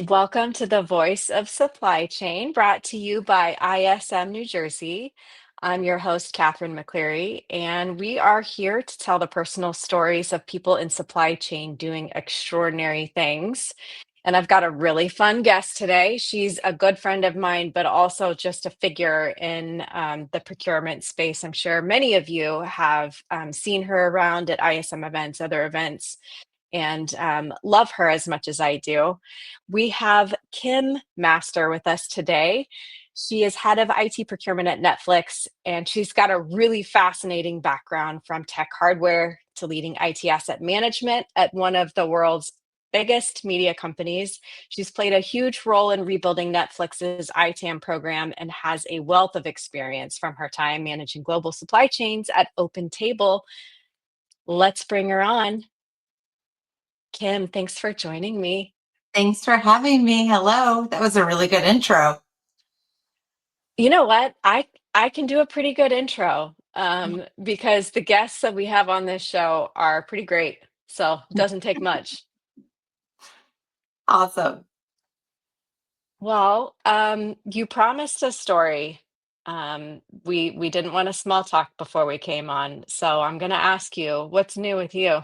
Welcome to the Voice of Supply Chain, brought to you by ISM New Jersey. I'm your host, Katherine McCleery, and we are here to tell the personal stories of people in supply chain doing extraordinary things. And I've got a really fun guest today. She's a good friend of mine, but also just a figure in the procurement space. I'm sure many of you have seen her around at ISM events, other events, and love her as much as I do. We have Kim Master with us today. She is head of IT procurement at Netflix, and she's got a really fascinating background from tech hardware to leading IT asset management at one of the world's biggest media companies. She's played a huge role in rebuilding Netflix's ITAM program and has a wealth of experience from her time managing global supply chains at Open Table. Let's bring her on. Kim, thanks for joining me. Thanks for having me. Hello. That was a really good intro. You know what? I can do a pretty good intro because the guests that we have on this show are pretty great. So it doesn't take much. Awesome. Well, you promised a story. We didn't want to small talk before we came on, so I'm going to ask you, what's new with you?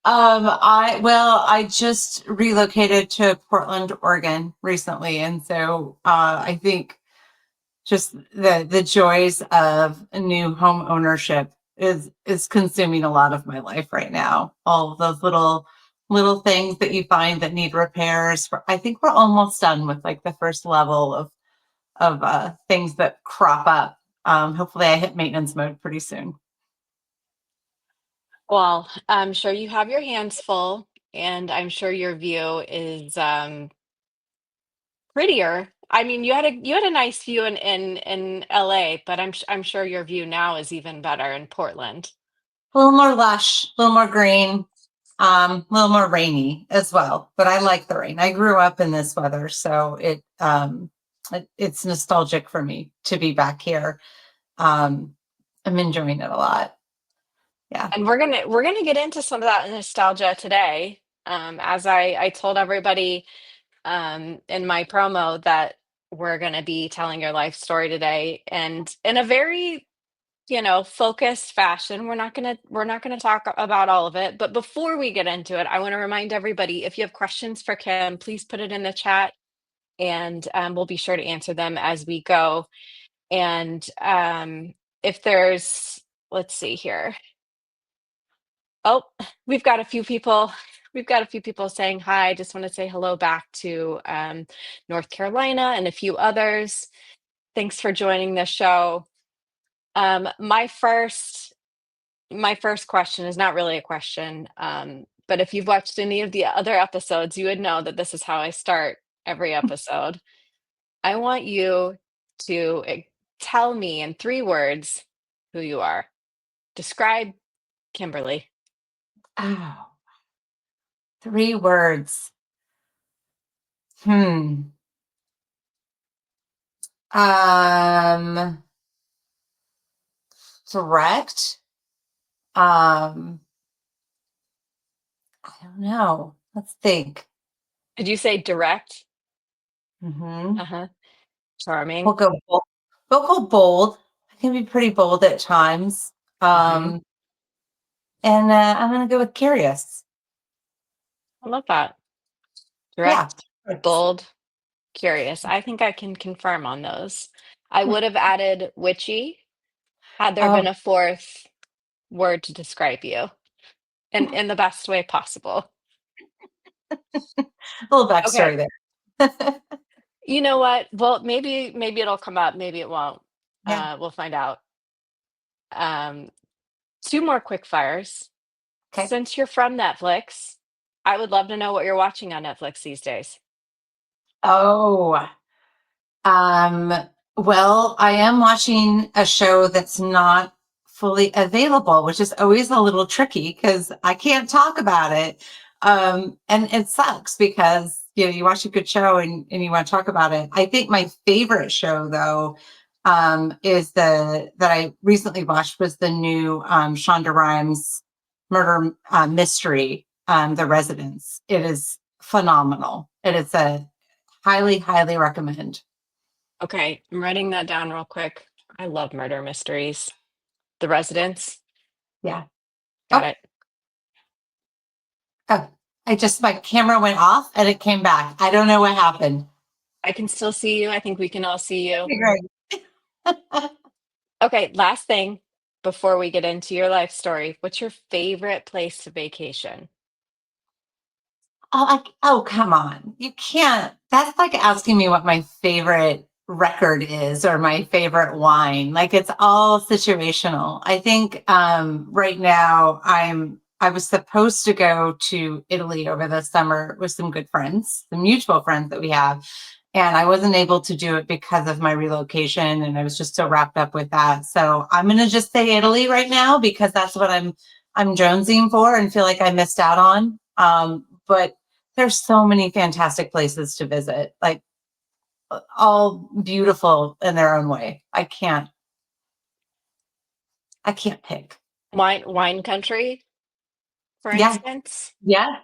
I just relocated to Portland, Oregon recently, and so I think just the joys of a new home ownership is consuming a lot of my life right now. All of those little things that you find that need repairs. I think we're almost done with like the first level of things that crop up. Hopefully, I hit maintenance mode pretty soon. Well, I'm sure you have your hands full, and I'm sure your view is prettier. I mean, you had a nice view in LA, but I'm sure your view now is even better in Portland. A little more lush, a little more green, a little more rainy as well. But I like the rain. I grew up in this weather, so it's nostalgic for me to be back here. Um, I'm enjoying it a lot. Yeah. And we're gonna get into some of that nostalgia today. As I told everybody in my promo that we're gonna be telling your life story today, and in a very focused fashion. We're not gonna talk about all of it, but before we get into it, I want to remind everybody, if you have questions for Kim, please put it in the chat, and we'll be sure to answer them as we go. And if there's, let's see here. Oh, we've got a few people. We've got a few people saying hi. Just want to say hello back to North Carolina and a few others. Thanks for joining the show. My first question is not really a question, but if you've watched any of the other episodes, you would know that this is how I start every episode. I want you to tell me in 3 words who you are. Describe Kimberly. Oh, 3 words. Hmm. Um, Direct. Um, I don't know. Let's think. Did you say direct? Hmm. Uh-huh. We'll Charming. go bold. We'll go bold. I can be pretty bold at times. Hmm. And I'm going to go with curious. I love that. Yeah. Direct, bold, curious. I think I can confirm on those. I would have added witchy had there Oh, been a fourth word to describe you in the best way possible. a little Okay. backstory there. You know what? Well, maybe it'll come up, maybe it won't. Yeah. We'll find out. Um, Two more quick fires. Okay. Since you're from Netflix, I would love to know what you're watching on Netflix these days. Oh, um, well, I am watching a show that's not fully available, which is always a little tricky because I can't talk about it. And it sucks because you watch a good show and you want to talk about it. I think my favorite show though, is that I recently watched was the new Shonda Rhimes murder mystery. the residents. It is phenomenal. It is a highly, highly recommend. Okay, I'm writing that down real quick. I love murder mysteries. The Residents. Yeah. Got Oh, it. oh, my camera went off and it came back. I don't know what happened. I can still see you. I think we can all see you. Okay, great. Okay, last thing before we get into your life story. What's your favorite place to vacation? Oh, come on. You can't. That's like asking me what my favorite record is or my favorite wine. Like it's all situational. I think right now I was supposed to go to Italy over the summer with some good friends, some mutual friends that we have. And I wasn't able to do it because of my relocation and I was just so wrapped up with that. So I'm gonna just say Italy right now because that's what I'm jonesing for and feel like I missed out on. But there's so many fantastic places to visit, like all beautiful in their own way. I can't pick. Wine country, for Yeah, instance? yeah,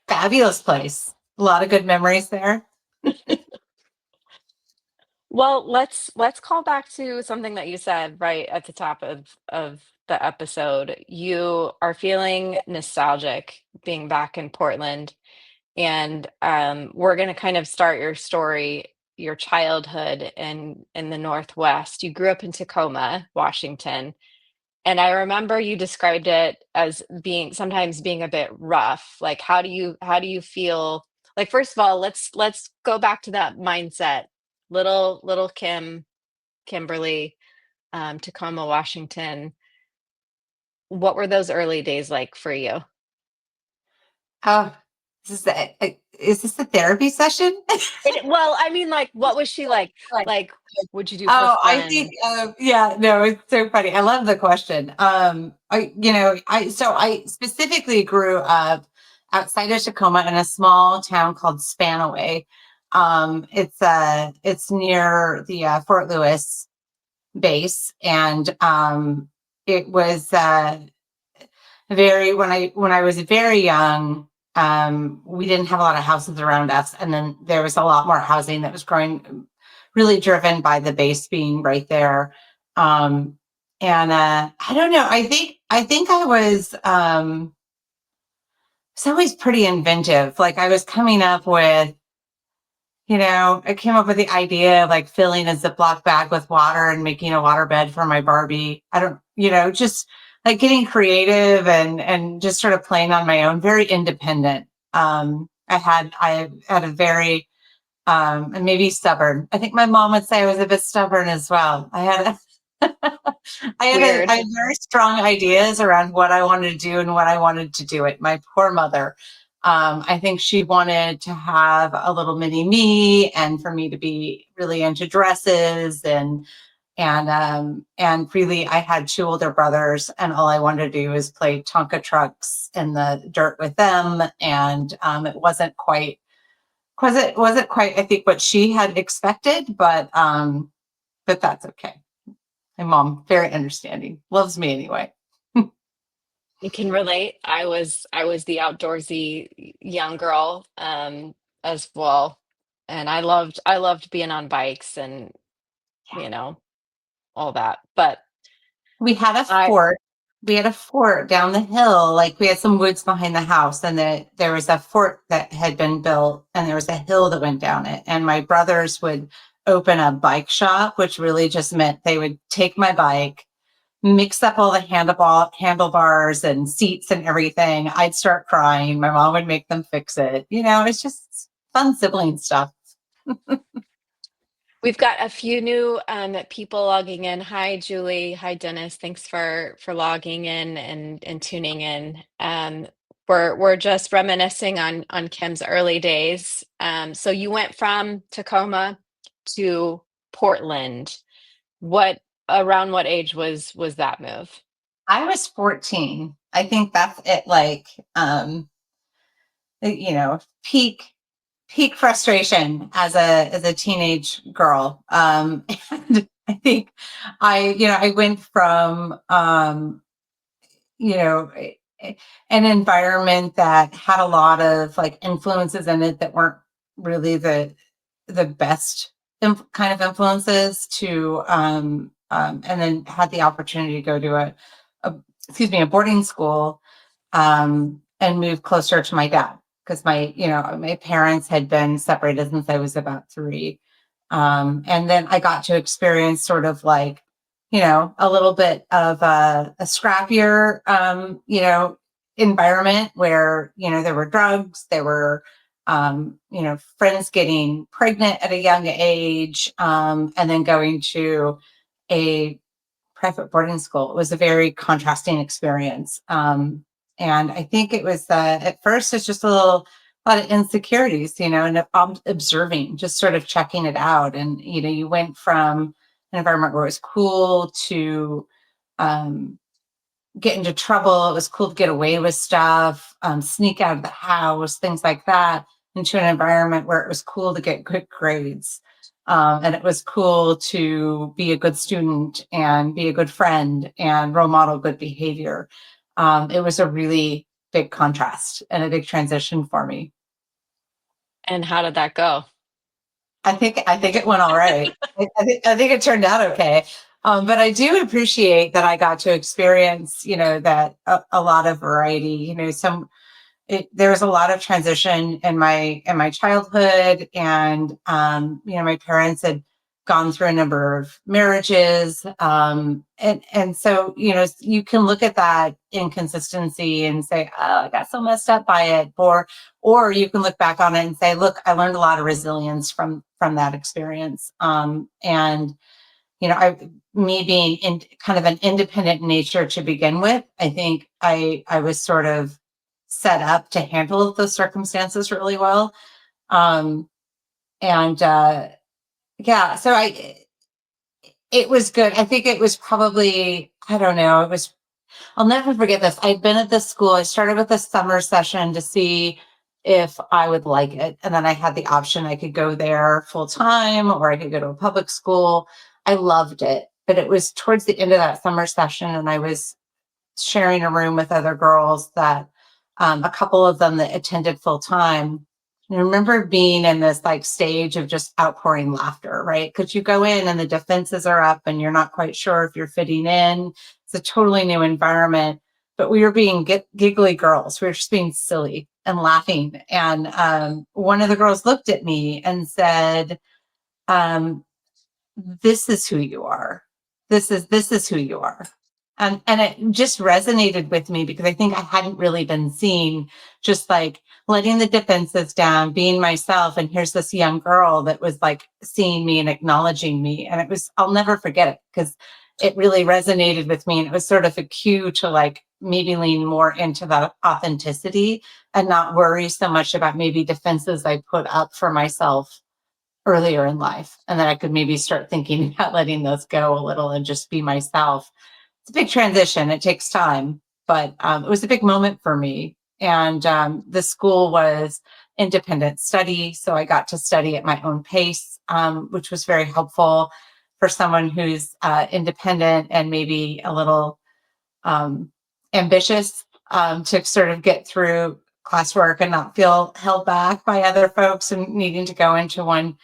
fabulous place. A lot of good memories there. Well, let's call back to something that you said right at the top of the episode. You are feeling nostalgic being back in Portland, and we're going to kind of start your story, your childhood in the Northwest. You grew up in Tacoma, Washington, and I remember you described it as being sometimes being a bit rough. Like how do you feel? Like first of all, let's go back to that mindset. Little Kimberly, Tacoma, Washington. What were those early days like for you? Oh, is this a therapy session? Well, I mean, like, what was she like? Like, Like, what'd you do for oh, I think, fun? yeah, no, it's so funny. I love the question. I specifically grew up outside of Tacoma in a small town called Spanaway. It's near the Fort Lewis base, and it was very when I was very young. We didn't have a lot of houses around us, and then there was a lot more housing that was growing, really driven by the base being right there. Um, and I don't know. I think I was always pretty inventive. Like I was coming up with, I came up with the idea of like filling a Ziploc bag with water and making a water bed for my Barbie. I don't, just like getting creative and just sort of playing on my own, very independent. I had a very and maybe stubborn. I think my mom would say I was a bit stubborn as well. I Weird. had very strong ideas around what I wanted to do and what I wanted to do it. My poor mother. I think she wanted to have a little mini me and for me to be really into dresses and really I had two older brothers and all I wanted to do was play Tonka trucks in the dirt with them. And it wasn't quite I think what she had expected, but that's okay. My mom, very understanding, loves me anyway. You can relate. I was the outdoorsy young girl as well. And I loved being on bikes and, you know, all that. But We had a I fort. We had a fort down the hill. Like we had some woods behind the house, and there was a fort that had been built, and there was a hill that went down it. And my brothers would open a bike shop, which really just meant they would take my bike, mix up all the handlebars and seats and everything. I'd start crying. My mom would make them fix it. It's just fun sibling stuff. We've got a few new people logging in. Hi, Julie. Hi, Dennis. Thanks for logging in and tuning in. We're just reminiscing on Kim's early days. So you went from Tacoma to Portland. What Around what age was that move? I was 14. I think that's it. Like, peak frustration as a teenage girl. And I think I went from you know an environment that had a lot of like influences in it that weren't really the best kind of influences to and then had the opportunity to go to a excuse me, a boarding school, and move closer to my dad because my parents had been separated since I was about 3. And then I got to experience sort of like, a little bit of a scrappier, environment where, there were drugs, there were, friends getting pregnant at a young age, and then going to a private boarding school. It was a very contrasting experience. And I think it was, at first, it's just a lot of insecurities, and observing, just sort of checking it out. And, you went from an environment where it was cool to, um, get into trouble. It was cool to get away with stuff, sneak out of the house, things like that, into an environment where it was cool to get good grades. And it was cool to be a good student and be a good friend and role model good behavior. It was a really big contrast and a big transition for me. And how did that go? I think it went all right. I think it turned out okay. But I do appreciate that I got to experience, that a lot of variety. There was a lot of transition in my childhood, and my parents had gone through a number of marriages, and so you can look at that inconsistency and say, oh, I got so messed up by it, or you can look back on it and say, look, I learned a lot of resilience from that experience, and me being in kind of an independent nature to begin with, I think I was sort of set up to handle those circumstances really well. Um, and yeah, so it was good. I think it was probably, I don't know, I'll never forget this. I'd been at this school. I started with a summer session to see if I would like it. And then I had the option I could go there full time or I could go to a public school. I loved it. But it was towards the end of that summer session, and I was sharing a room with other girls that a couple of them that attended full time. I remember being in this like stage of just outpouring laughter, right? Because you go in and the defenses are up and you're not quite sure if you're fitting in. It's a totally new environment, but we were being giggly girls. We were just being silly and laughing. And one of the girls looked at me and said, this is who you are. This is who you are. And it just resonated with me because I think I hadn't really been seen, just like letting the defenses down, being myself. And here's this young girl that was like seeing me and acknowledging me. And I'll never forget it because it really resonated with me. And it was sort of a cue to like maybe lean more into that authenticity and not worry so much about maybe defenses I put up for myself earlier in life, and then I could maybe start thinking about letting those go a little and just be myself. It's a big transition. It takes time, but it was a big moment for me. And the school was independent study, so I got to study at my own pace, which was very helpful for someone who's independent and maybe a little um, ambitious, to sort of get through classwork and not feel held back by other folks and needing to go into one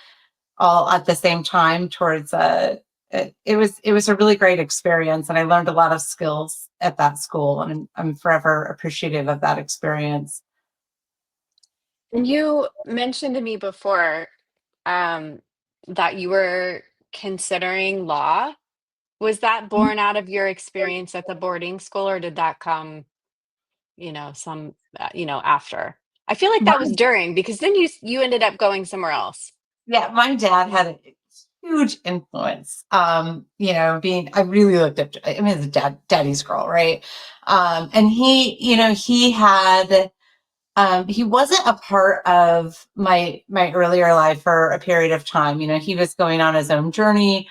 all at the same time towards it was a really great experience, and I learned a lot of skills at that school, and I'm forever appreciative of that experience. And you mentioned to me before um, that you were considering law. Was that born out of your experience at the boarding school, or did that come, after? I feel like that was My, during because then you ended up going somewhere else. yeah, my dad had a huge influence. Being I really looked up to, I mean, it's a daddy's girl, right? And he had he wasn't a part of my earlier life for a period of time. He was going on his own journey.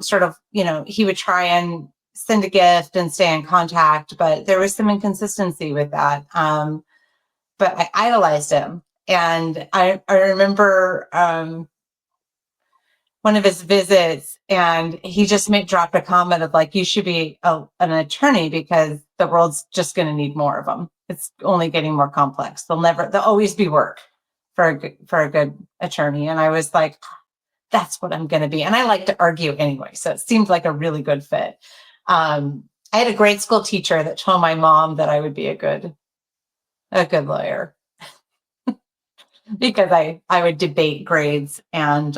Sort of, he would try and send a gift and stay in contact, but there was some inconsistency with that. But I idolized him, and I remember one of his visits, and he just dropped a comment of like, "You should be an attorney because the world's just going to need more of them. It's only getting more complex. There'll always be work for a good attorney. And I was like, that's what I'm going to be. And I like to argue anyway. So it seemed like a really good fit. I had a grade school teacher that told my mom that I would be a good lawyer because I would debate grades and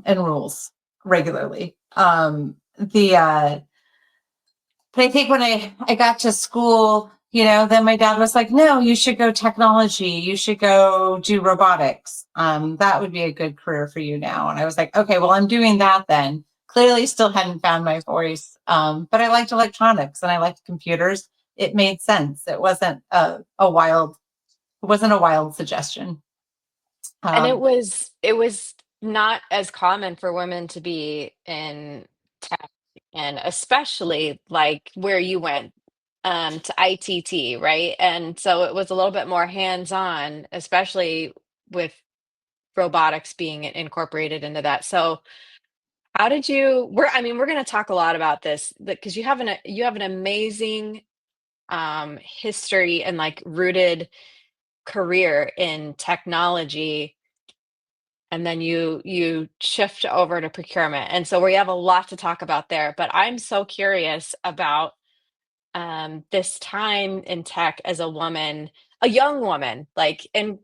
rules regularly. But I think when I got to school, then my dad was like, no, you should go technology. You should go do robotics. That would be a good career for you now. And I was like, okay, well, I'm doing that then. Clearly still hadn't found my voice. But I liked electronics and I liked computers. It made sense. It wasn't it wasn't a wild suggestion. And it Um, was it was not as common for women to be in tech, and especially like where you went to ITT, right? And so it was a little bit more hands-on, especially with robotics being incorporated into that. So how did you we're going to talk a lot about this because you have an amazing history and like rooted career in technology, and then you shift over to procurement, and so we have a lot to talk about there. But I'm so curious about this time in tech as a woman, a young woman, like in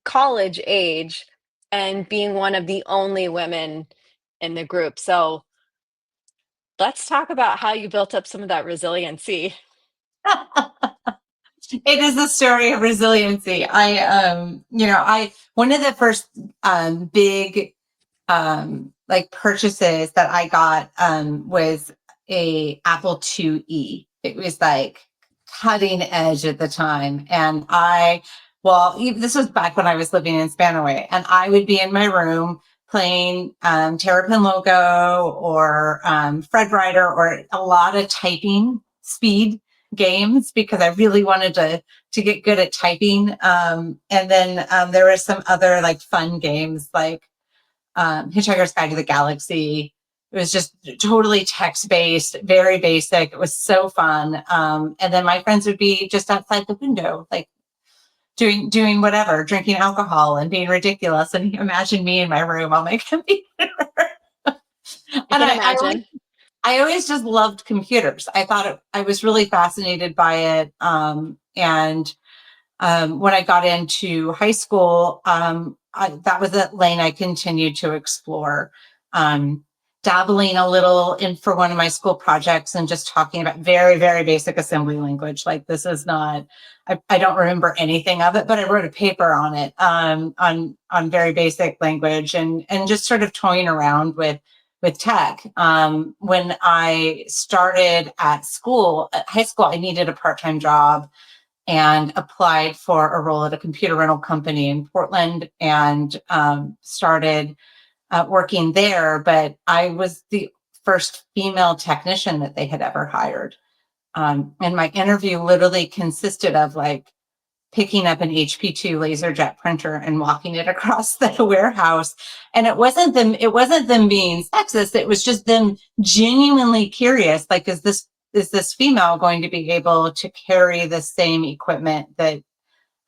college age, and being one of the only women in the group. So let's talk about how you built up some of that resiliency. it is a story of resiliency. One of the first big like purchases that I got was a Apple IIe. It was like cutting edge at the time. And this was back when I was living in Spanaway, and I would be in my room playing Terrapin Logo or Fred Rider or a lot of typing speed games because I really wanted to get good at typing. And then there were some other like fun games like Hitchhiker's Guide to the Galaxy. It was just totally text based, very basic. It was so fun. And then my friends would be just outside the window, like doing whatever, drinking alcohol and being ridiculous. And imagine me in my room on my computer. I And can imagine. I always just loved computers. I was really fascinated by it. And when I got into high school, that was a lane I continued to explore, dabbling a little in for one of my school projects and just talking about very, very basic assembly language. Like this is not, I don't remember anything of it, but I wrote a paper on it, on very basic language and just sort of toying around with tech. When I started at high school, I needed a part-time job and applied for a role at a computer rental company in Portland and started working there. But I was the first female technician that they had ever hired. And my interview literally consisted of like picking up an HP2 LaserJet printer and walking it across the warehouse. And it wasn't them being sexist. It was just them genuinely curious. Like, is this female going to be able to carry the same equipment that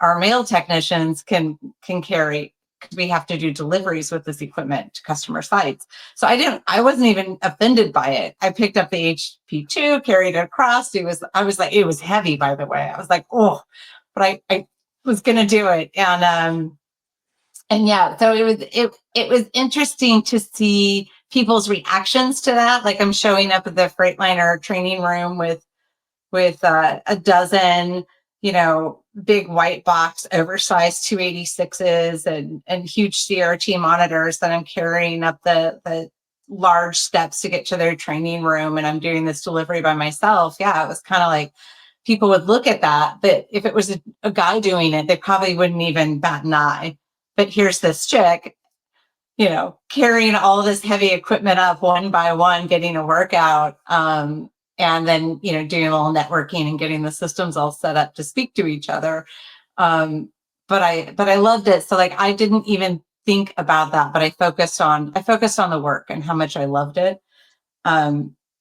our male technicians can carry? Because we have to do deliveries with this equipment to customer sites. So I wasn't even offended by it. I picked up the HP2, carried it across. I was like, it was heavy, by the way. I was like, oh, but I was going to do it. And yeah, so it was interesting to see people's reactions to that. Like I'm showing up at the Freightliner training room with a dozen, big white box, oversized 286s and huge CRT monitors that I'm carrying up the large steps to get to their training room. And I'm doing this delivery by myself. Yeah, it was kind of like people would look at that. But if it was a guy doing it, they probably wouldn't even bat an eye. But here's this chick, carrying all this heavy equipment up one by one, getting a workout. And then, doing a little networking and getting the systems all set up to speak to each other. But I loved it. So like, I didn't even think about that, but I focused on the work and how much I loved it.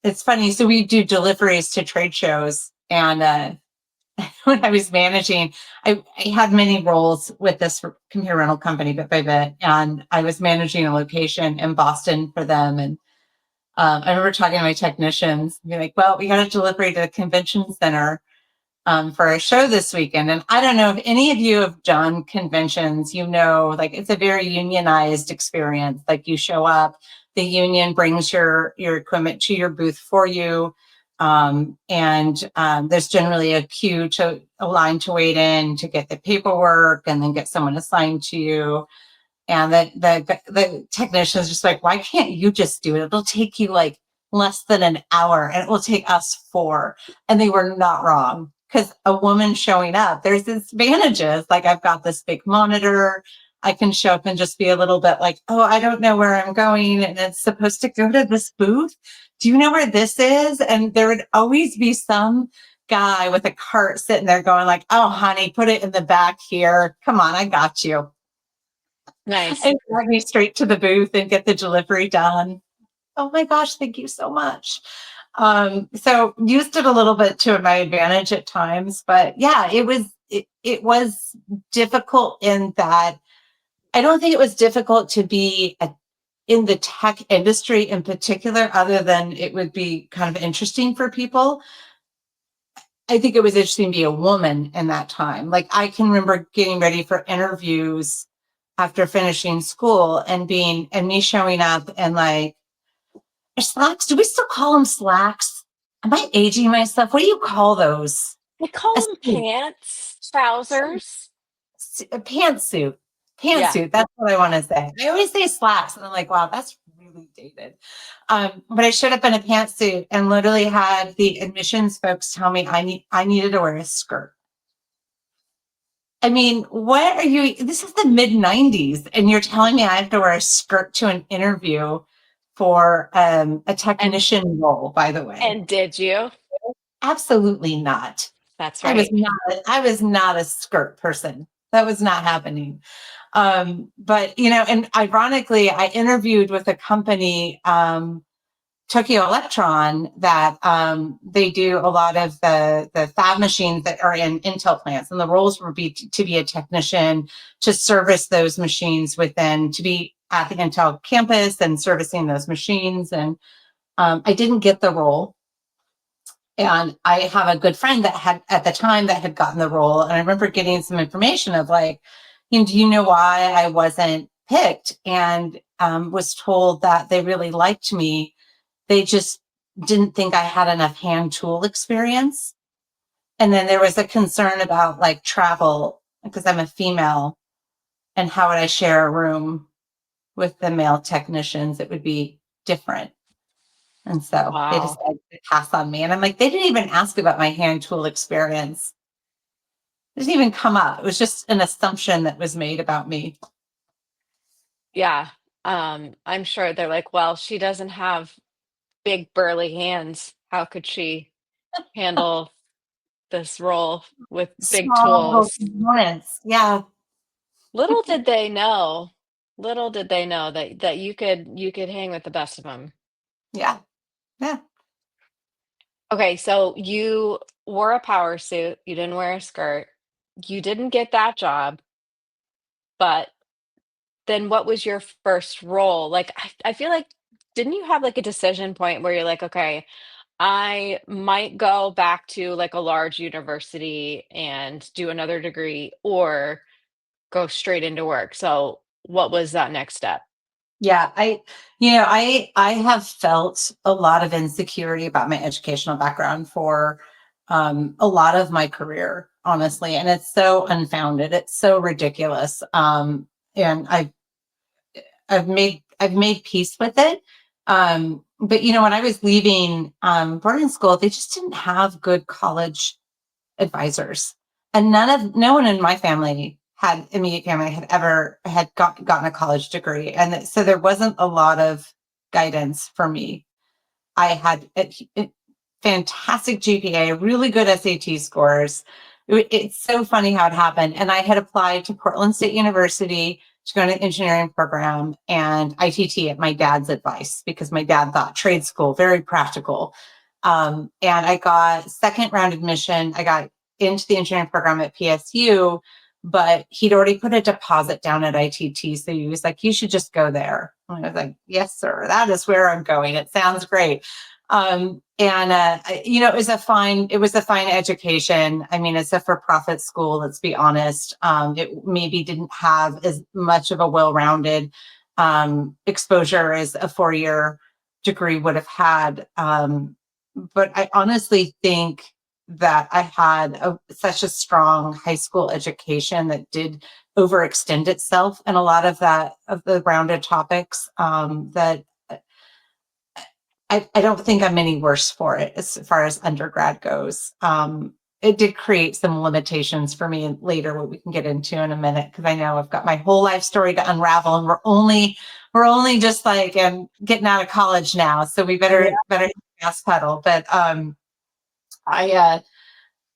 It's funny. So we do deliveries to trade shows and, when I was managing, I had many roles with this computer rental company bit by bit, and I was managing a location in Boston for them. And I remember talking to my technicians, and be like, "Well, we got a delivery to the convention center for a show this weekend." And I don't know if any of you have done conventions, like it's a very unionized experience. Like you show up, the union brings your equipment to your booth for you. And there's generally a line to wait in to get the paperwork and then get someone assigned to you. And the technician is just like, why can't you just do it? It'll take you like less than an hour and it will take us 4. And they were not wrong, because a woman showing up, there's advantages. Like I've got this big monitor. I can show up and just be a little bit like, oh, I don't know where I'm going. And it's supposed to go to this booth. Do you know where this is? And there would always be some guy with a cart sitting there going like, oh, honey, put it in the back here. Come on, I got you. Nice. And drag me straight to the booth and get the delivery done. Oh my gosh, thank you so much. So used it a little bit to my advantage at times, but yeah, it was difficult in that I don't think it was difficult to be in the tech industry in particular, other than it would be kind of interesting for people. I think it was interesting to be a woman in that time. Like I can remember getting ready for interviews after finishing school and me showing up and like, slacks. Do we still call them slacks? Am I aging myself? What do you call those? They A call them suit, pants, trousers. a pantsuit. Yeah. Pantsuit. That's what I want to say. I always say slacks, and I'm like, wow, that's really dated. But I showed up in a pantsuit and literally had the admissions folks tell me I needed to wear a skirt. I mean, what are you? This is the mid 90s, and you're telling me I have to wear a skirt to an interview for a And technician role, by the way. and did you? Absolutely not. That's I was right. not I was not a skirt person. That was not happening. But and ironically, I interviewed with a company, Tokyo Electron, that they do a lot of the fab machines that are in Intel plants, and the roles would be to be a technician to service those machines to be at the Intel campus and servicing those machines. And I didn't get the role. And I have a good friend that had at the time that had gotten the role. And I remember getting some information of like, do you know why I wasn't picked? And was told that they really liked me. They just didn't think I had enough hand tool experience. And then there was a concern about like travel because I'm a female, and how would I share a room with the male technicians? It would be different. And so they Wow. decided to pass on me. And I'm like, they didn't even ask about my hand tool experience. It didn't even come up. It was just an assumption that was made about me. Yeah. I'm sure they're like, well, she doesn't have big burly hands. How could she handle this role with big Small little tools? components. Yeah. Little did they know, little did they know that you could hang with the best of them. Yeah. Yeah. Okay, so you wore a power suit, you didn't wear a skirt. You didn't get that job, but then what was your first role? Like, I feel like didn't you have, like, a decision point where you're like, "Okay, I might go back to, like, a large university and do another degree or go straight into work." So, what was that next step? Yeah. I have felt a lot of insecurity about my educational background for a lot of my career, honestly. And it's so unfounded. It's so ridiculous. And I've made peace with it. But when I was leaving boarding school, they just didn't have good college advisors, and no one in my family had immediate family had gotten a college degree, and so there wasn't a lot of guidance for me. I had a fantastic GPA, really good SAT scores. It's so funny how it happened. And I had applied to Portland State University to go to an engineering program and ITT at my dad's advice, because my dad thought trade school, very practical. And I got second round admission. I got into the engineering program at PSU, but he'd already put a deposit down at ITT. So he was like, you should just go there. And I was like, yes, sir, that is where I'm going. It sounds great. It was a fine education. I mean, it's a for-profit school, let's be honest. It maybe didn't have as much of a well-rounded exposure as a 4-year degree would have had. But I honestly think that I had such a strong high school education that did overextend itself in a lot of the rounded topics, that I don't think I'm any worse for it as far as undergrad goes. It did create some limitations for me later, what we can get into in a minute, because I know I've got my whole life story to unravel, and we're only just like getting out of college now, so we better hit the gas pedal. But I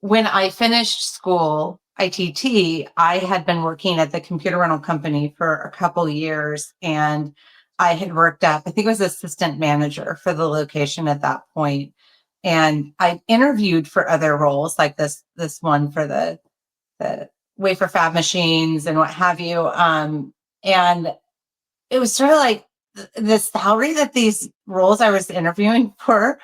when I finished school, ITT, I had been working at the computer rental company for a couple years, and I had worked up, I think it was assistant manager for the location at that point. And I interviewed for other roles like this one for the wafer fab machines and what have you. And it was sort of like the salary that these roles I was interviewing for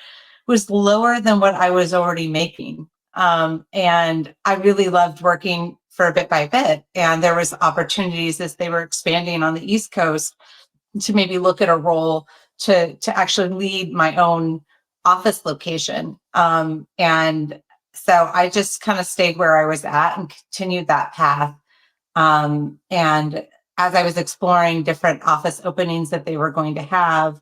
was lower than what I was already making. And I really loved working for a bit by bit. And there was opportunities as they were expanding on the East Coast to maybe look at a role to actually lead my own office location. And so I just kind of stayed where I was at and continued that path. And as I was exploring different office openings that they were going to have,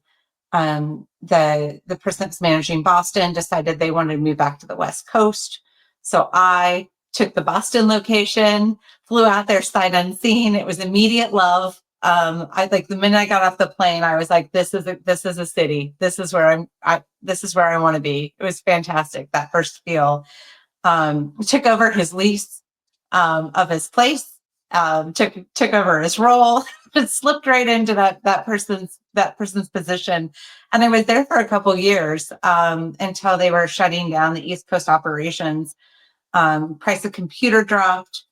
the person that's managing Boston decided they wanted to move back to the West Coast. So I took the Boston location, flew out there sight unseen. It was immediate love. I like the minute I got off the plane, I was like, this is a city. This is where this is where I want to be. It was fantastic. That first feel. Took over his lease of his place, took over his role, just slipped right into that person's position, and I was there for a couple years until they were shutting down the East Coast operations. Price of computer dropped.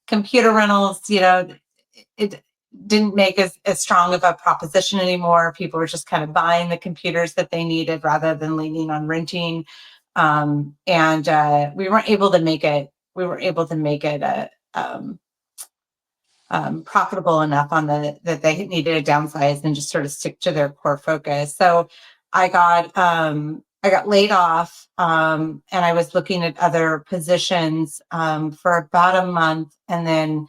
Computer rentals, it didn't make as strong of a proposition anymore. People were just kind of buying the computers that they needed rather than leaning on renting. And we weren't able to make it. We were able to make it profitable enough that they needed to downsize and just sort of stick to their core focus. So I got laid off, and I was looking at other positions for about a month, and then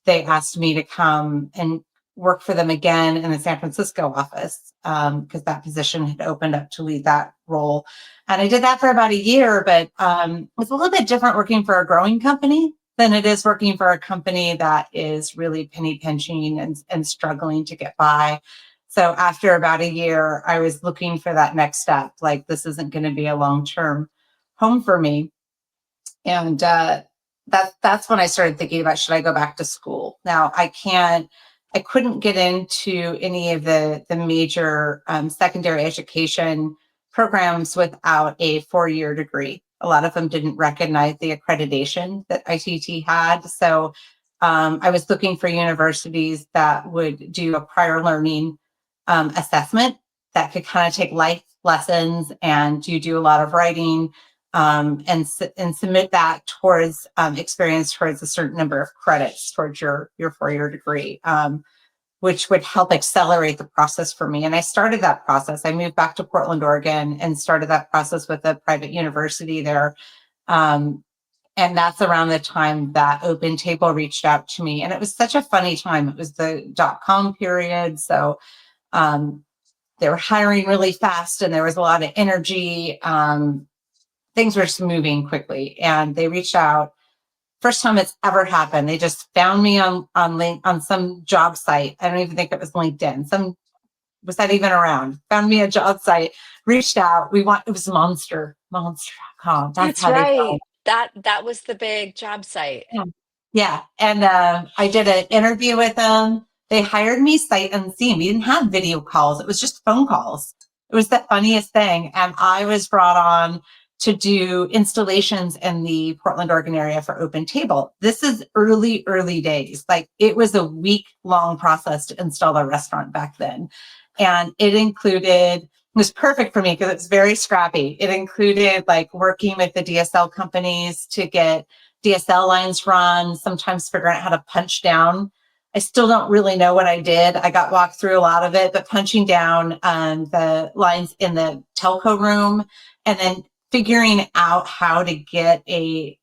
they asked me to come and work for them again in the San Francisco office, because that position had opened up to lead that role. And I did that for about a year, but it's a little bit different working for a growing company than it is working for a company that is really penny pinching and struggling to get by. So after about a year, I was looking for that next step. Like, this isn't going to be a long-term home for me. And that's when I started thinking about, should I go back to school? Now, I couldn't get into any of the major secondary education programs without a 4-year degree. A lot of them didn't recognize the accreditation that ITT had. So I was looking for universities that would do a prior learning assessment that could kind of take life lessons, and you do a lot of writing, and submit that towards experience towards a certain number of credits towards your 4-year degree, which would help accelerate the process for me. And I started that process. I moved back to Portland, Oregon, and started that process with a private university there. And that's around the time that Open Table reached out to me. And it was such a funny time. It was the .com period. So they were hiring really fast, and there was a lot of energy. Things were just moving quickly, and they reached out. First time it's ever happened. They just found me on some job site. I don't even think it was LinkedIn. Was that even around? Found me a job site, reached out. It was monster.com. That's That's how they go. right. That was the big job site. Yeah. Yeah. And I did an interview with them. They hired me sight unseen. We didn't have video calls. It was just phone calls. It was the funniest thing. And I was brought on to do installations in the Portland, Oregon area for Open Table. This is early days. Like it was a week-long process to install a restaurant back then. And it was perfect for me because it's very scrappy. It included like working with the DSL companies to get DSL lines run, sometimes figuring out how to punch down. I still don't really know what I did. I got walked through a lot of it, but punching down the lines in the telco room and then figuring out how to get a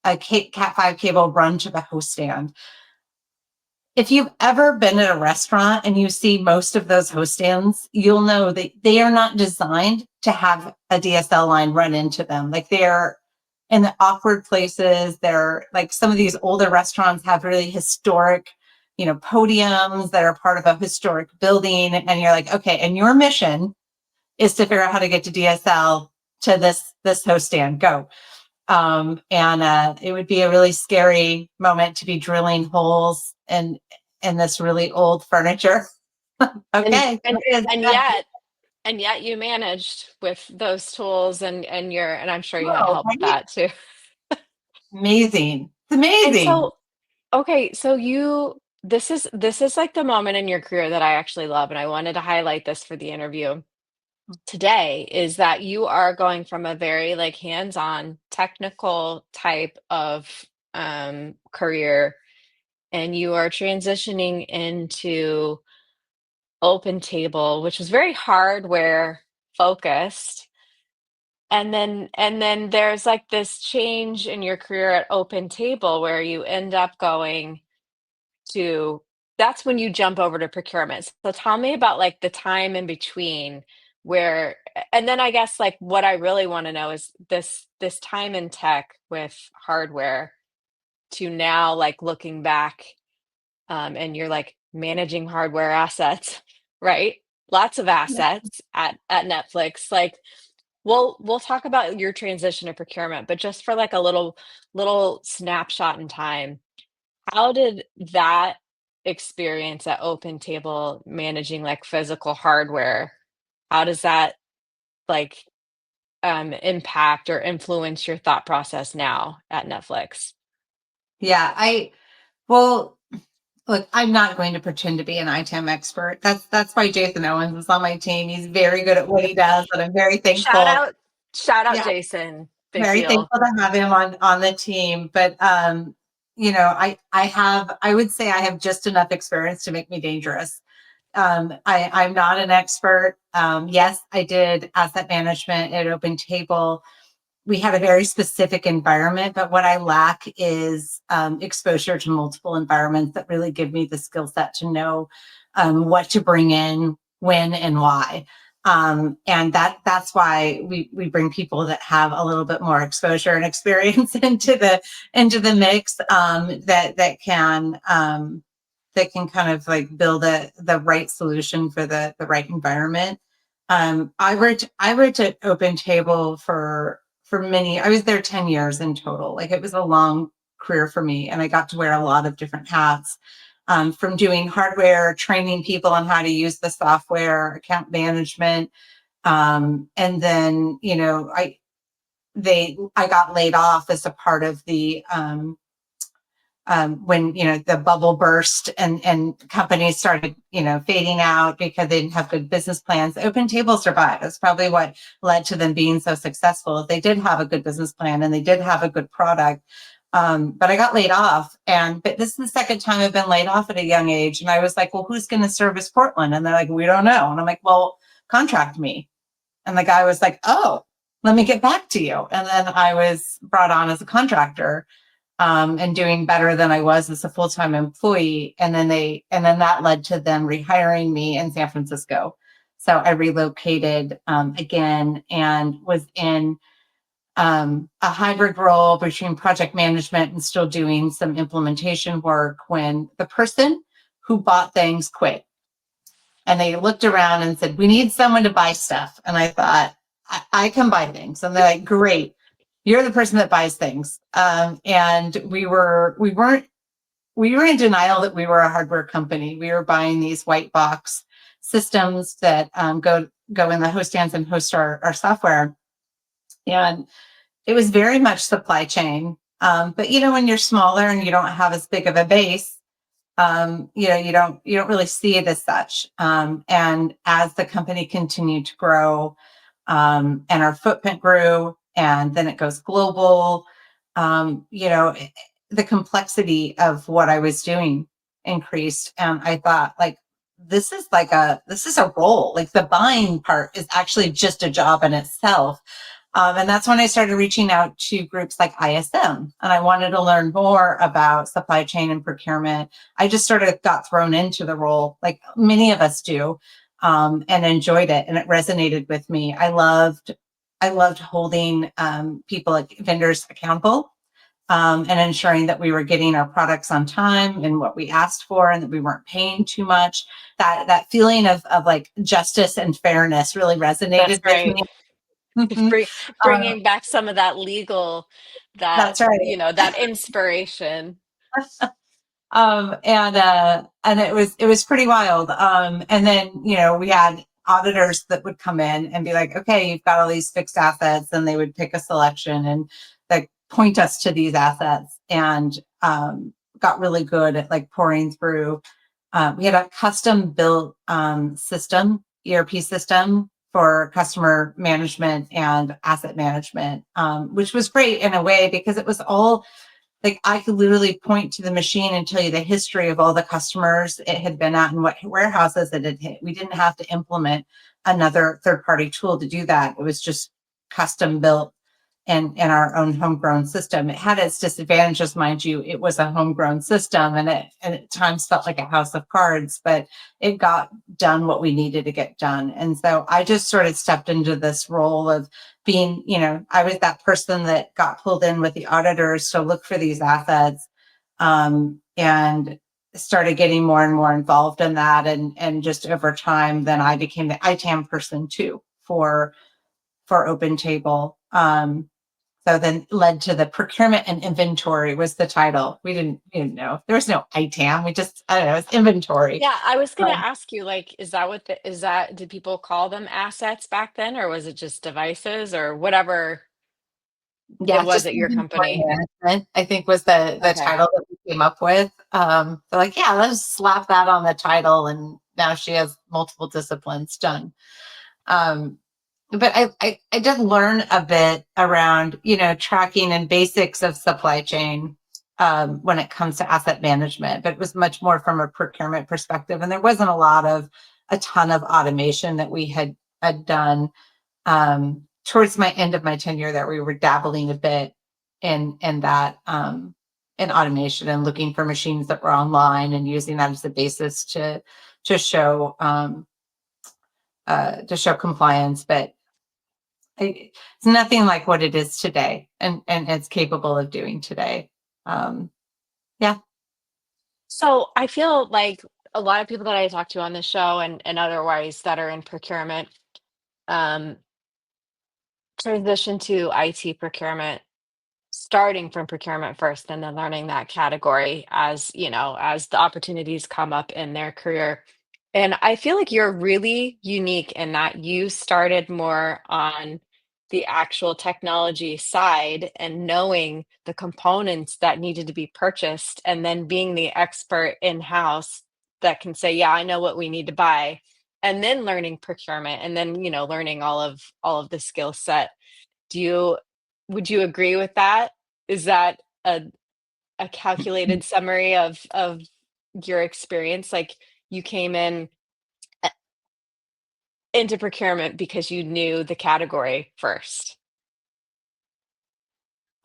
Cat5 cable run to the host stand. If you've ever been at a restaurant and you see most of those host stands, you'll know that they are not designed to have a DSL line run into them. Like they're in the awkward places. They're like some of these older restaurants have really historic, podiums that are part of a historic building. And you're like, okay, and your mission is to figure out how to get to DSL to this host stand. Go. And it would be a really scary moment to be drilling holes in this really old furniture. And Okay, and here it is. and yet and yet you managed with those tools and I'm sure you had Whoa, help with right? that too. Amazing. It's And amazing. so, okay, so this is like the moment in your career that I actually love, and I wanted to highlight this for the interview today, is that you are going from a very like hands-on technical type of career, and you are transitioning into open table, which was very hardware focused. And then there's like this change in your career at open table where you end up going to that's when you jump over to procurement. So tell me about like the time in between where and then I guess like what I really want to know is this time in tech with hardware to now like looking back and you're like managing hardware assets, right? Lots of assets at Netflix. Like we'll talk about your transition to procurement, but just for like a little snapshot in time, how did that experience at Open Table managing, like, physical hardware, how does that, like, impact or influence your thought process now at Netflix? Yeah, well, look, I'm not going to pretend to be an ITAM expert. That's why Jason Owens is on my team. He's very good at what he does, and I'm very Shout thankful. out shout out Yeah, Jason, big very deal. thankful to have him on the team. But I would say I have just enough experience to make me dangerous. I'm not an expert. Yes, I did asset management at Open Table. We had a very specific environment, but what I lack is exposure to multiple environments that really give me the skill set to know what to bring in, when, and why. And that's why we bring people that have a little bit more exposure and experience into the mix that can kind of like build the right solution for the right environment. I worked at Open Table for many. I was there 10 years in total. Like it was a long career for me, and I got to wear a lot of different hats. From doing hardware, training people on how to use the software, account management, and then I got laid off as a part of the when the bubble burst and companies started fading out because they didn't have good business plans. Open Table survived. That's probably what led to them being so successful. They did have a good business plan and they did have a good product. But I got laid off, but this is the second time I've been laid off at a young age. And I was like, well, who's going to service Portland? And they're like, we don't know. And I'm like, well, contract me. And the guy was like, oh, let me get back to you. And then I was brought on as a contractor, and doing better than I was as a full-time employee. And then that led to them rehiring me in San Francisco. So I relocated again and was in a hybrid role between project management and still doing some implementation work when the person who bought things quit. And they looked around and said, we need someone to buy stuff. And I thought, I can buy things. And they're like, great, you're the person that buys things. And we were in denial that we were a hardware company. We were buying these white box systems that go in the host stands and host our software. And it was very much supply chain. But when you're smaller and you don't have as big of a base, you don't really see it as such. And as the company continued to grow, and our footprint grew, and then it goes global, um, you know, the complexity of what I was doing increased, and I thought, like, this is a role. Like, the buying part is actually just a job in itself. And that's when I started reaching out to groups like ISM, and I wanted to learn more about supply chain and procurement. I just sort of got thrown into the role, like many of us do, and enjoyed it, and it resonated with me. I loved holding people, like vendors, accountable, and ensuring that we were getting our products on time and what we asked for, and that we weren't paying too much. That feeling of like justice and fairness really That's resonated with right. me. Mhm. Bringing back some of that legal, that, That's right. that inspiration. And it was pretty wild. And then we had auditors that would come in and be like, okay, you've got all these fixed assets, and they would pick a selection and like point us to these assets, and got really good at like pouring through. We had a custom built system, ERP system for customer management and asset management, which was great in a way because it was all like, I could literally point to the machine and tell you the history of all the customers it had been at and what warehouses it had hit. We didn't have to implement another third-party tool to do that. It was just custom built and our own homegrown system. It had its disadvantages, mind you. It was a homegrown system, and it at times felt like a house of cards, but it got done what we needed to get done. And so I just sort of stepped into this role of being, I was that person that got pulled in with the auditors to look for these assets, and started getting more and more involved in that. And just over time, then I became the ITAM person too for Open Table. So then led to the procurement and inventory was the title. We didn't know. There was no ITAM. We just, I don't know, it's inventory. Yeah, I was gonna Um, ask you, like, is that what is that, did people call them assets back then, or was it just devices or whatever it yeah, was just at your inventory company? management, I think, was the Okay. title that we came up with. They're like, yeah, let's slap that on the title. And now she has multiple disciplines done. Um, but I did learn a bit around, tracking and basics of supply chain, when it comes to asset management, but it was much more from a procurement perspective. And there wasn't a ton of automation that we had done. Towards my end of my tenure there, we were dabbling a bit in that, in automation, and looking for machines that were online and using that as a basis to show compliance. But it's nothing like what it is today, and it's capable of doing today. Um, yeah. So I feel like a lot of people that I talk to on this show and otherwise that are in procurement, um, transition to IT procurement, starting from procurement first and then learning that category as, as the opportunities come up in their career. And I feel like you're really unique in that you started more on the actual technology side and knowing the components that needed to be purchased, and then being the expert in-house that can say, yeah, I know what we need to buy, and then learning procurement, and then, learning all of the skill set. Do you Would you agree with that? Is that a calculated summary of your experience? Like, you came in into procurement because you knew the category first.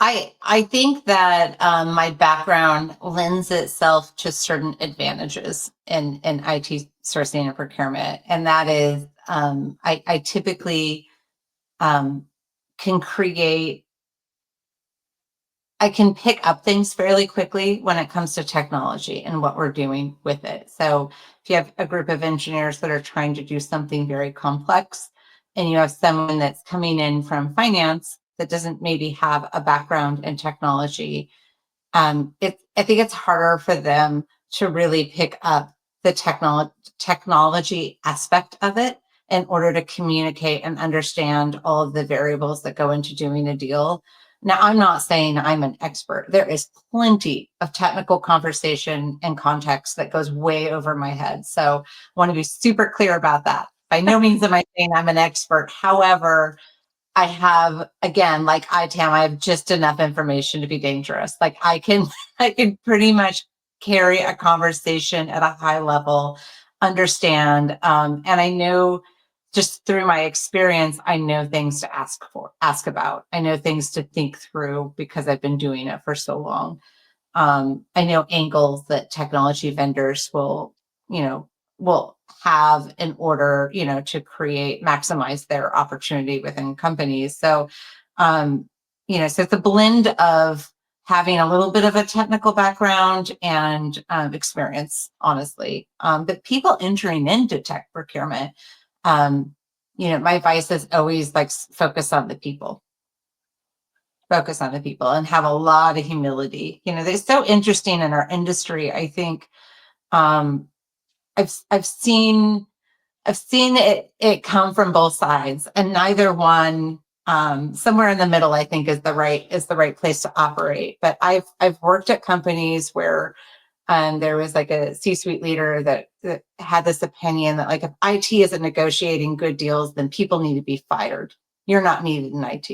I think that my background lends itself to certain advantages in IT sourcing and procurement, and that is, I typically, um, can create I can pick up things fairly quickly when it comes to technology and what we're doing with it. So if you have a group of engineers that are trying to do something very complex, and you have someone that's coming in from finance that doesn't maybe have a background in technology, I think it's harder for them to really pick up the technology aspect of it, in order to communicate and understand all of the variables that go into doing a deal. Now, I'm not saying I'm an expert. There is plenty of technical conversation and context that goes way over my head. So I want to be super clear about that. By no means am I saying I'm an expert. However, I have, again, like ITAM, I have just enough information to be dangerous. Like I can pretty much carry a conversation at a high level, understand, and I know just through my experience, I know things to ask about. I know things to think through because I've been doing it for so long. I know angles that technology vendors will have in order, to maximize their opportunity within companies. So, so it's a blend of having a little bit of a technical background and experience, honestly. But people entering into tech procurement, my advice is always like focus on the people and have a lot of humility. It's so interesting in our industry. I think I've seen it come from both sides, and neither one. Somewhere in the middle, I think, is the right place to operate. But I've worked at companies where there was like a C-suite leader that had this opinion that, like, if IT isn't negotiating good deals, then people need to be fired. You're not needed in IT.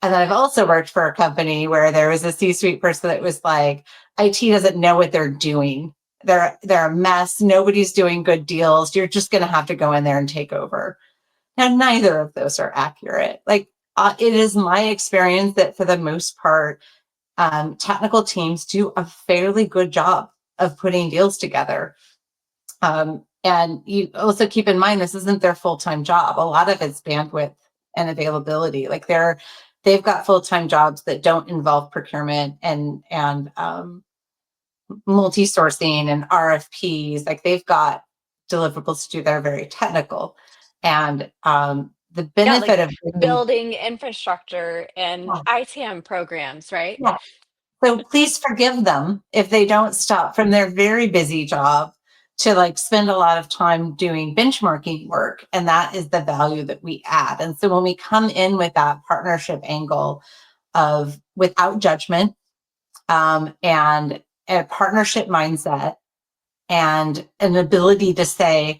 And then I've also worked for a company where there was a C-suite person that was like, IT doesn't know what they're doing. They're a mess. Nobody's doing good deals. You're just going to have to go in there and take over. Now, neither of those are accurate. Like, it is my experience that for the most part, technical teams do a fairly good job of putting deals together. And you also keep in mind, this isn't their full-time job. A lot of it's bandwidth and availability. Like they've got full-time jobs that don't involve procurement and multi-sourcing and RFPs. Like they've got deliverables to do that are very technical. And the Yeah, benefit like of bringing, building infrastructure and yeah, ITAM programs, right? yeah. So please forgive them if they don't stop from their very busy job to like spend a lot of time doing benchmarking work. And that is the value that we add. And so when we come in with that partnership angle of without judgment, and a partnership mindset and an ability to say,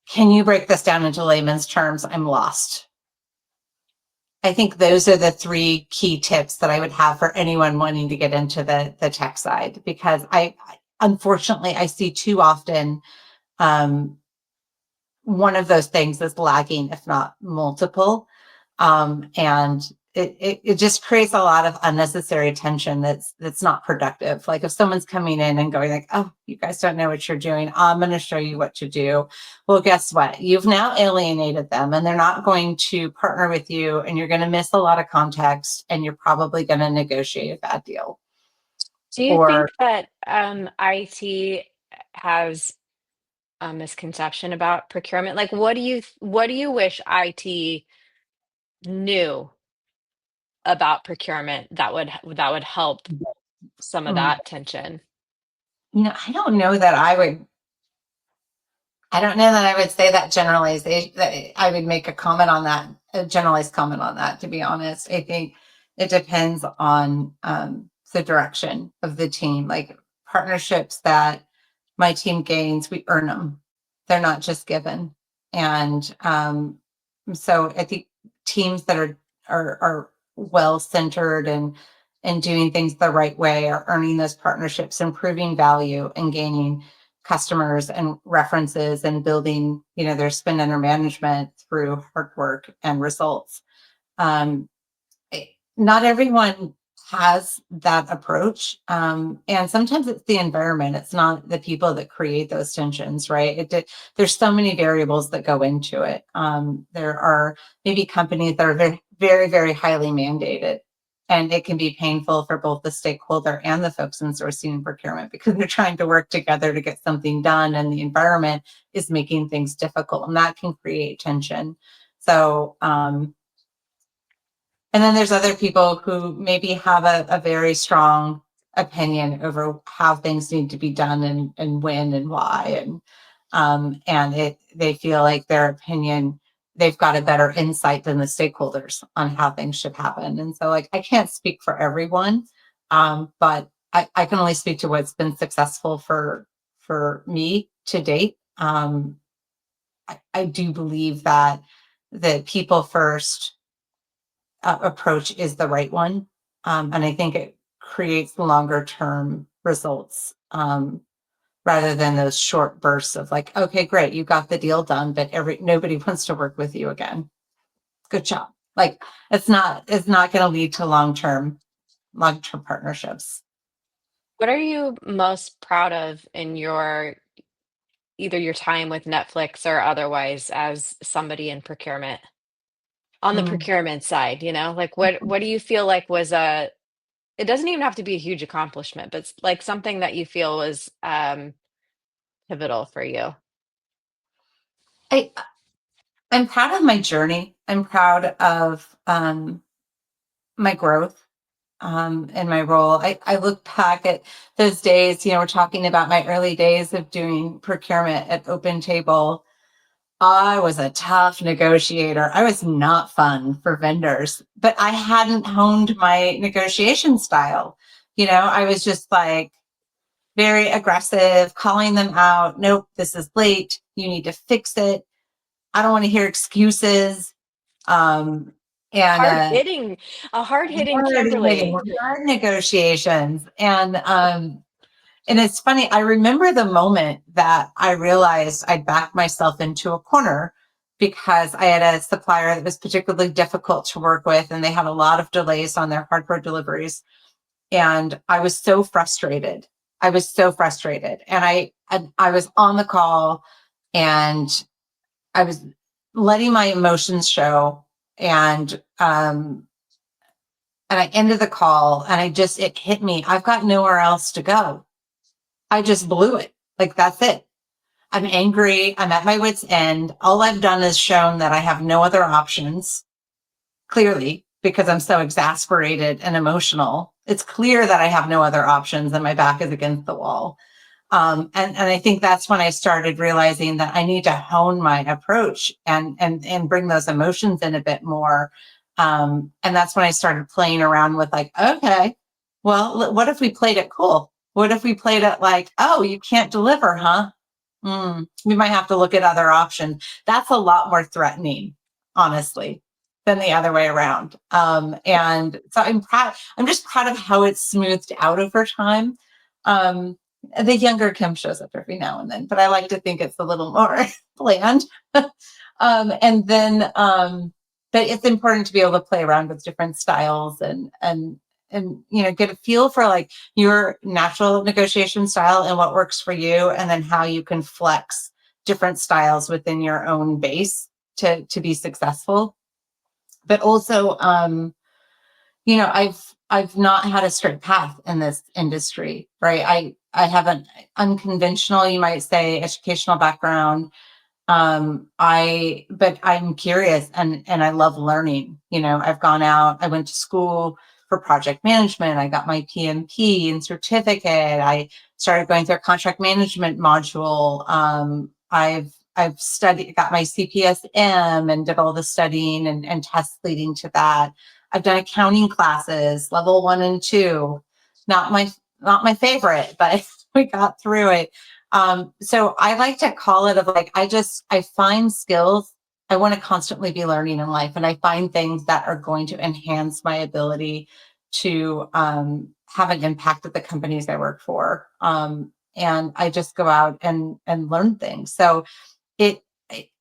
can you break this down into layman's terms? I'm lost. I think those are the three key tips that I would have for anyone wanting to get into the tech side, because unfortunately, I see too often um, one of those things is lagging, if not multiple. And it just creates a lot of unnecessary tension that's not productive. Like if someone's coming in and going like, oh, you guys don't know what you're doing, I'm going to show you what to do. Well, guess what? You've now alienated them and they're not going to partner with you, and you're going to miss a lot of context, and you're probably going to negotiate a bad deal. Do you Or think that IT has a misconception about procurement? Like, what do you wish IT knew about procurement that would help some of mm, that tension? I don't know that I don't know that I would say that generalization, that I would make a generalized comment on that, to be honest. I think it depends on the direction of the team. Like partnerships that my team gains, we earn them. They're not just given. And so I think teams that are well centered and doing things the right way are earning those partnerships, improving value and gaining customers and references and building, their spend under management through hard work and results. Um, Not everyone has that approach. And sometimes it's the environment. It's not the people that create those tensions, right? There's so many variables that go into it. There are maybe companies that are very, very, very highly mandated. And it can be painful for both the stakeholder and the folks in sourcing and procurement, because they're trying to work together to get something done, and the environment is making things difficult, and that can create tension. So, and then there's other people who maybe have a very strong opinion over how things need to be done and when and why. And they feel like their opinion, they've got a better insight than the stakeholders on how things should happen. And so, like, I can't speak for everyone, but I can only speak to what's been successful for me to date. I do believe that the people first approach is the right one. And I think it creates longer term results, rather than those short bursts of like, okay, great, you got the deal done, but nobody wants to work with you again. Good job. Like, it's not going to lead to long term partnerships. What are you most proud of in your either your time with Netflix or otherwise as somebody in procurement? On the Mm. procurement side, like what do you feel like was a it doesn't even have to be a huge accomplishment, but like something that you feel was pivotal for you. I I'm proud of my journey. I'm proud of my growth, in my role. I look back at those days, we're talking about my early days of doing procurement at Open Table. I was a tough negotiator. I was not fun for vendors, but I hadn't honed my negotiation style. I was just like very aggressive, calling them out. Nope, this is late. You need to fix it. I don't want to hear excuses. Um, and Hard hitting, a hard hitting hard hitting, Kimberly. hard negotiations. And it's funny, I remember the moment that I realized I'd backed myself into a corner because I had a supplier that was particularly difficult to work with, and they had a lot of delays on their hardware deliveries. And I was so frustrated. I was so frustrated. And I was on the call, and I was letting my emotions show. And I ended the call, and it hit me. I've got nowhere else to go. I just blew it. Like, that's it. I'm angry. I'm at my wit's end. All I've done is shown that I have no other options, clearly, because I'm so exasperated and emotional. It's clear that I have no other options and my back is against the wall. And I think that's when I started realizing that I need to hone my approach and bring those emotions in a bit more. And that's when I started playing around with, like, okay, well, what if we played it cool? What if we played it like, oh, you can't deliver, huh? We might have to look at other options. That's a lot more threatening, honestly, than the other way around. And so I'm proud. I'm just proud of how it's smoothed out over time. Um, the younger Kim shows up every now and then, but I like to think it's a little more planned. And then, but it's important to be able to play around with different styles and get a feel for, like, your natural negotiation style and what works for you, and then how you can flex different styles within your own base to be successful. But also, I've not had a straight path in this industry, right? I have an unconventional, you might say, educational background. But I'm curious, and I love learning. I've gone out, I went to school for project management. I got my PMP and certificate. I started going through a contract management module. I've got my CPSM and did all the studying and tests leading to that. I've done accounting classes, level 1 and 2. Not my not my favorite, but we got through it. So I like to call it of, like, I find skills. I want to constantly be learning in life, and I find things that are going to enhance my ability to have an impact at the companies I work for. And I just go out and learn things. So it,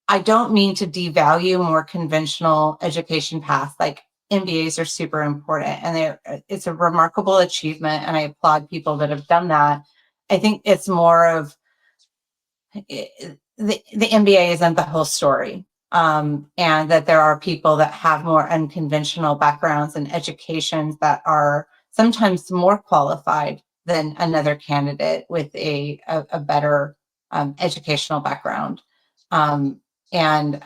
I don't mean to devalue more conventional education paths. Like, MBAs are super important, and it's a remarkable achievement, and I applaud people that have done that. I think it's more of, the MBA isn't the whole story. And that there are people that have more unconventional backgrounds and educations that are sometimes more qualified than another candidate with a better educational background. Um, and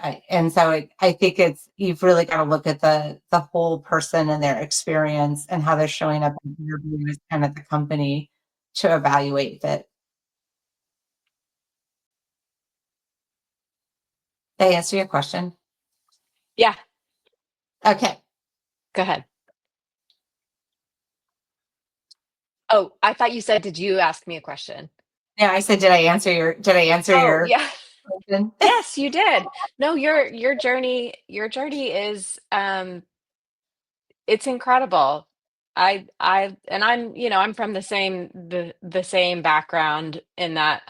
so I think you've really got to look at the whole person and their experience and how they're showing up in interviews and at the company to evaluate fit. Did I answer your question? Yeah, Okay. go ahead. Oh, I thought you said, did you ask me a question? Yeah, I said, did I answer Oh, your yeah. question? Yes, you did. No, your journey is it's incredible. And I'm from the same background in that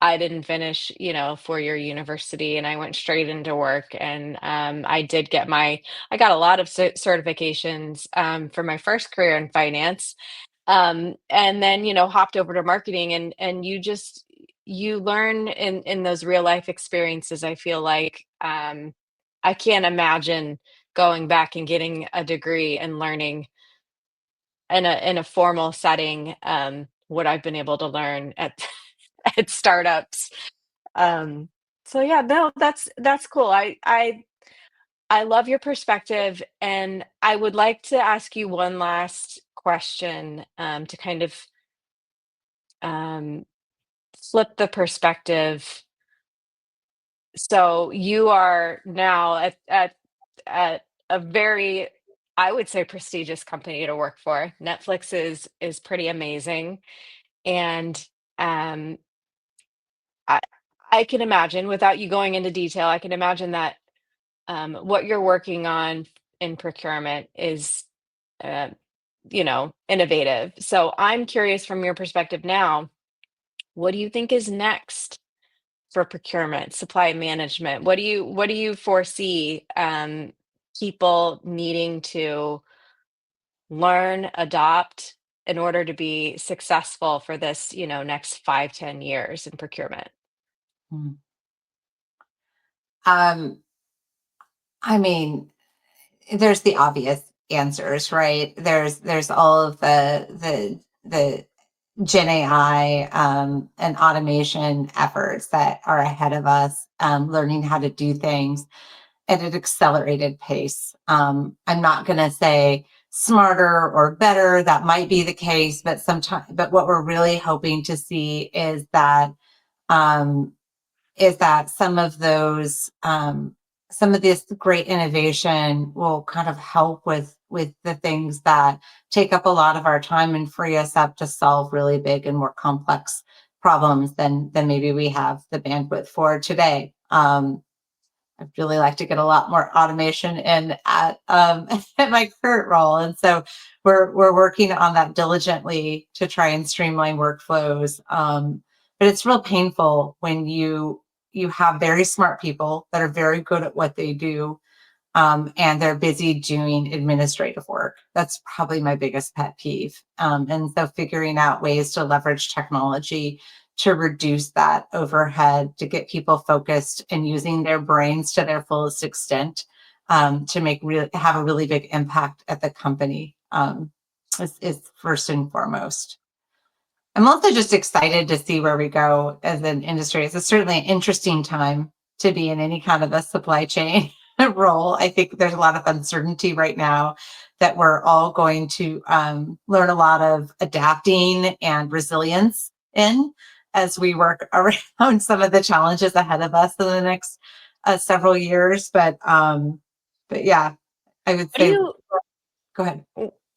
I didn't finish, 4-year university and I went straight into work and I got a lot of certifications for my first career in finance. And then, hopped over to marketing and you learn in those real life experiences. I feel like I can't imagine going back and getting a degree and learning in a formal setting, what I've been able to learn at at startups. Um, so yeah, no, that's cool. I love your perspective, and I would like to ask you one last question, to kind of um, flip the perspective. So you are now at a very, I would say, prestigious company to work for. Netflix is pretty amazing, and um, I I can imagine, without you going into detail, I can imagine that what you're working on in procurement is, uh, innovative. So I'm curious from your perspective now, what do you think is next for procurement, supply management? What do you foresee people needing to learn, adopt in order to be successful for this, next 5, 10 years in procurement? Mm. Um, I mean, there's the obvious answers, right? There's all of the Gen AI and automation efforts that are ahead of us, learning how to do things at an accelerated pace. I'm not going to say smarter or better. That might be the case, but what we're really hoping to see um, is that some of this great innovation will kind of help with the things that take up a lot of our time and free us up to solve really big and more complex problems than maybe we have the bandwidth for today. I'd really like to get a lot more automation in at at my current role, and so we're working on that diligently to try and streamline workflows. But it's real painful when you have very smart people that are very good at what they do, and they're busy doing administrative work. That's probably my biggest pet peeve. And so figuring out ways to leverage technology to reduce that overhead, to get people focused and using their brains to their fullest extent, to have a really big impact at the company, is first and foremost. I'm also just excited to see where we go as an industry. It's certainly an interesting time to be in any kind of a supply chain role. I think there's a lot of uncertainty right now that we're all going to learn a lot of adapting and resilience in as we work around some of the challenges ahead of us in the next several years. But yeah, I would What do say, you go ahead.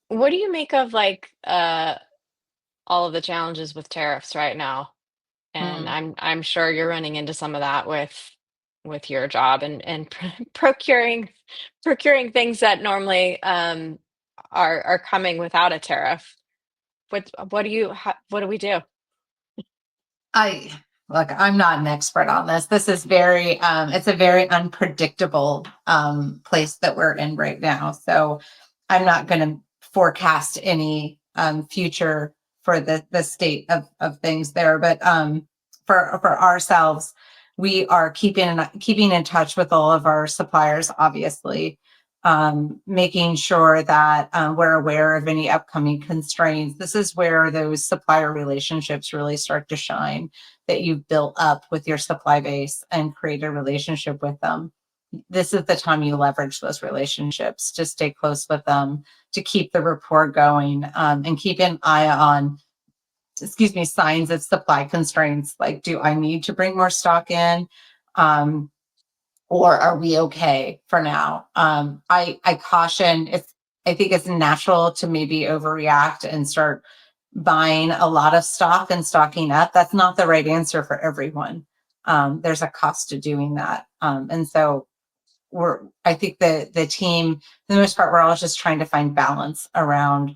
what do you make of like all of the challenges with tariffs right now? And Mm. I'm sure you're running into some of that with your job and procuring things that normally are coming without a tariff. What do we do? I Look, I'm not an expert on this. This is very, it's a very unpredictable place that we're in right now. So I'm not going to forecast any future for the state of things there. But for ourselves, we are keeping in touch with all of our suppliers, obviously, making sure that we're aware of any upcoming constraints. This is where those supplier relationships really start to shine, that you've built up with your supply base and create a relationship with them. This is the time you leverage those relationships to stay close with them, to keep the rapport going, and keep an eye on, signs of supply constraints. Like, do I need to bring more stock in? Um, or are we okay for now? I caution, I think it's natural to maybe overreact and start buying a lot of stock and stocking up. That's not the right answer for everyone. There's a cost to doing that. And so I think the team, for the most part, we're all just trying to find balance around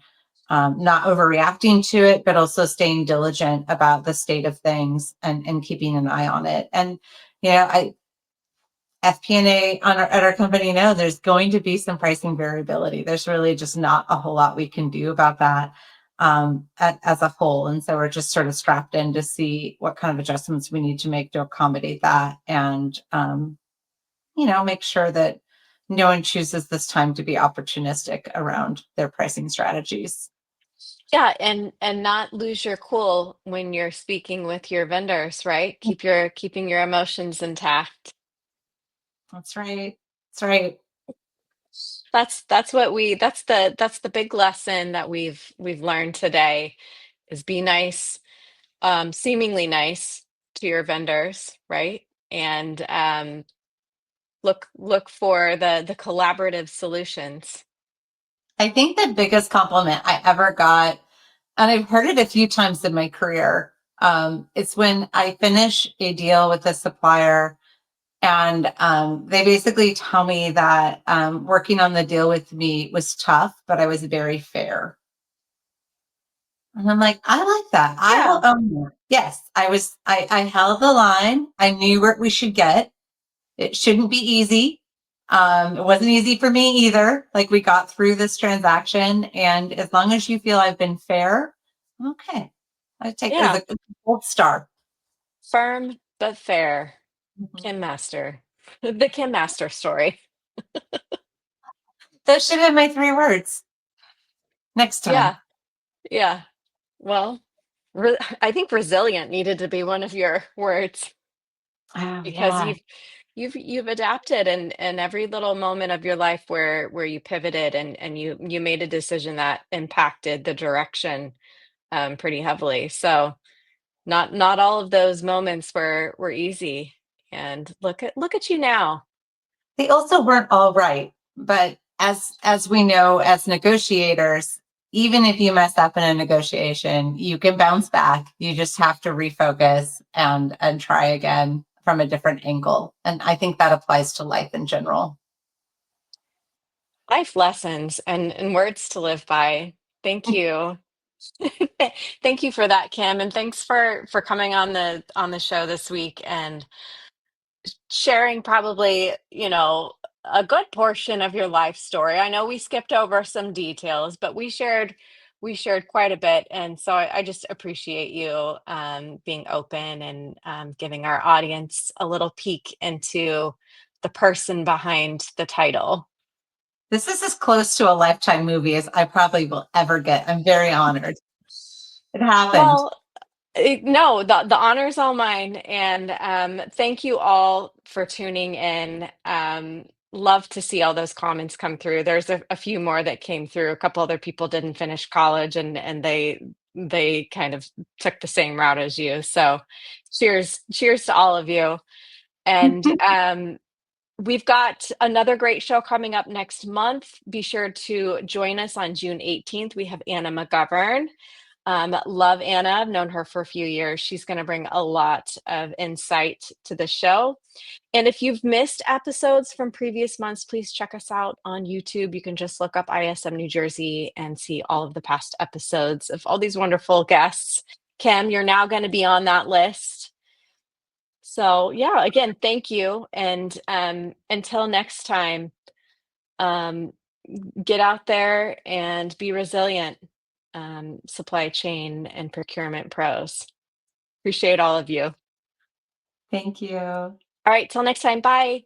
not overreacting to it, but also staying diligent about the state of things and keeping an eye on it. And, I FP&A at our company know there's going to be some pricing variability. There's really just not a whole lot we can do about that as a whole. And so we're just sort of strapped in to see what kind of adjustments we need to make to accommodate that and, make sure that no one chooses this time to be opportunistic around their pricing strategies. Yeah, and not lose your cool when you're speaking with your vendors, right? Keeping your emotions intact. That's right. That's right. That's the big lesson that we've learned today is be nice, seemingly nice to your vendors, right? And look for the collaborative solutions. I think the biggest compliment I ever got, and I've heard it a few times in my career, it's when I finish a deal with a supplier and they basically tell me that working on the deal with me was tough, but I was very fair. And I'm like, I like that. I will Yeah, own that. Yes, I held the line. I knew what we should get. It shouldn't be easy. It wasn't easy for me either. Like we got through this transaction, and as long as you feel I've been fair, okay. I take it as yeah. a gold star. Firm but fair. Mhm. Kim Master. The Kim Master story. That should have been my 3 words next time. Yeah, yeah. Well, I think resilient needed to be one of your words Oh because yeah. you've adapted and every little moment of your life where you pivoted and you made a decision that impacted the direction pretty heavily. So not all of those moments were easy. And look at you now. They also weren't all right, but as we know as negotiators, even if you mess up in a negotiation, you can bounce back. You just have to refocus and try again from a different angle. And I think that applies to life in general. Life lessons and words to live by. Thank you. Thank you for that, Kim, and thanks for coming on the show this week and sharing probably, a good portion of your life story. I know we skipped over some details, but we shared quite a bit, and so I just appreciate you being open and giving our audience a little peek into the person behind the title. This is as close to a lifetime movie as I probably will ever get. I'm very honored. It happened. Well, no, the honor's all mine, and thank you all for tuning in. Love to see all those comments come through. There's a few more that came through. A couple other people didn't finish college, and they kind of took the same route as you. So, cheers to all of you. And we've got another great show coming up next month. Be sure to join us on June 18th. We have Anna McGovern. Love Anna. I've known her for a few years. She's going to bring a lot of insight to the show. And if you've missed episodes from previous months, please check us out on YouTube. You can just look up ISM New Jersey and see all of the past episodes of all these wonderful guests. Kim, you're now going to be on that list. So, yeah, again, thank you. And until next time, um, get out there and be resilient, supply chain and procurement pros. Appreciate all of you. Thank you. All right, till next time. Bye.